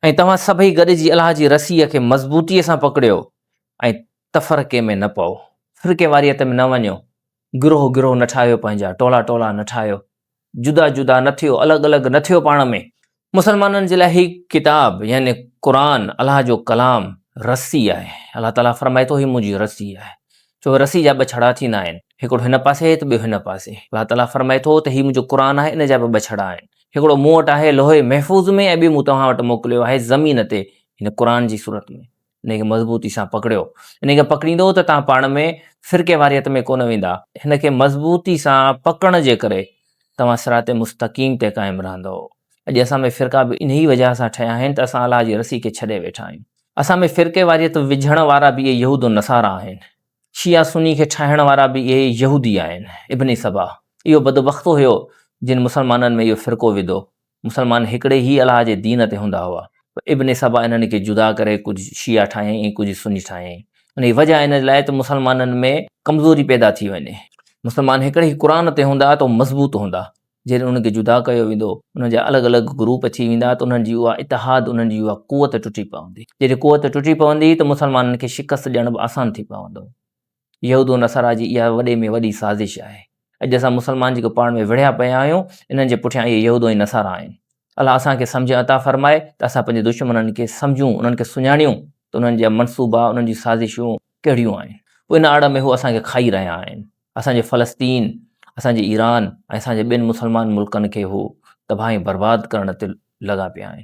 ऐं तव्हां सभई गॾिजी अलाह जी रसीअ खे मज़बूतीअ सां पकड़ियो ऐं तफ़रक़े में न पओ, फ़िरके वारियत में न वञो, गिरोह गिरोह न ठाहियो, पंहिंजा टोला टोला न ठाहियो, जुदा जुदा न थियो, अलॻि अलॻि न थियो पाण में। मुसलमाननि जे लाइ ही किताब यानी क़ुरान अलाह जो कलाम रस्सी आहे। अलाह ताला फरमाए थो ही मुंहिंजी रस्सी आहे। छो रस्सी जा ॿ छड़ा थींदा आहिनि, हिकिड़ो हिन पासे त ॿियो हिन पासे। अलाह ताला फरमाए थो त ही मुंहिंजो क़ुरान आहे, इन जा ॿ छड़ा आहिनि। हिकिड़ो मूं वटि आहे लोहे महफ़ूज़ में ऐं ॿियो मूं तव्हां वटि मोकिलियो आहे ज़मीन ते, हिन क़ुरान जी सूरत में। इनखे मज़बूती सां पकड़ियो, इनखे पकड़ींदो त तव्हां पाण में फ़िरके वारियत में कोन वेंदा। हिनखे मज़बूती सां पकड़ण जे करे तव्हां सिरात मुस्तक़ीम ते क़ाइमु रहंदो। अॼु असां में फ़िरका बि इन ई वजह सां ठहिया आहिनि त असां अलाह जी रसी खे छॾे वेठा आहियूं। असां में फ़िरके वारियत विझण वारा बि इहे यहूद नसारा आहिनि। शिया सुन्नी खे ठाहिण वारा बि इहे यहूदी आहिनि। इब्न सबा इहो बदबख़्त हुयो जिन मुसलमाननि में इहो फ़िरको विधो। मुसलमान हिकिड़े ई अलाह जे दीन ते हूंदा हुआ। इब्न सबा इन्हनि खे जुदा करे कुझु शिया ठाहियईं, कुझु सुन्नी ठाहियईं। उन जी वजह इन लाइ त मुसलमाननि में कमज़ोरी पैदा थी वञे। मुसलमान हिकिड़े ई क़ुरान ते हूंदा त मज़बूत हूंदा। जॾहिं उनखे जुदा कयो वेंदो, उन जा अलॻि अलॻि ग्रुप अची वेंदा, त उन्हनि जी उहा इतिहाद, उन्हनि जी उहा क़ुवत टुटी पवंदी। जॾहिं क़ुवत टुटी पवंदी त मुसलमाननि खे शिकस्त ॾियण बि आसानु थी पवंदो। यहूद नसरा जी इहा वॾे में वॾी साज़िश आहे। अॼु असां मुसलमान जेके पाण में विढ़िया पिया आहियूं, इन्हनि जे पुठियां इहे यहूद ऐं नसारा आहिनि। अलाह असांखे सम्झ अता फ़रमाए त असां पंहिंजे दुश्मननि खे सम्झूं, उन्हनि खे सुञाणियूं त उन्हनि जा मनसूबा, उन्हनि जी साज़िशूं कहिड़ियूं आहिनि। पोइ इन आड़ में हू असांखे खाई रहिया आहिनि। असांजे फ़लस्तीन, असांजे ईरान ऐं असांजे ॿियनि मुसलमान मुल्कनि खे हू तबाही बर्बादु करण ते लॻा पिया आहिनि।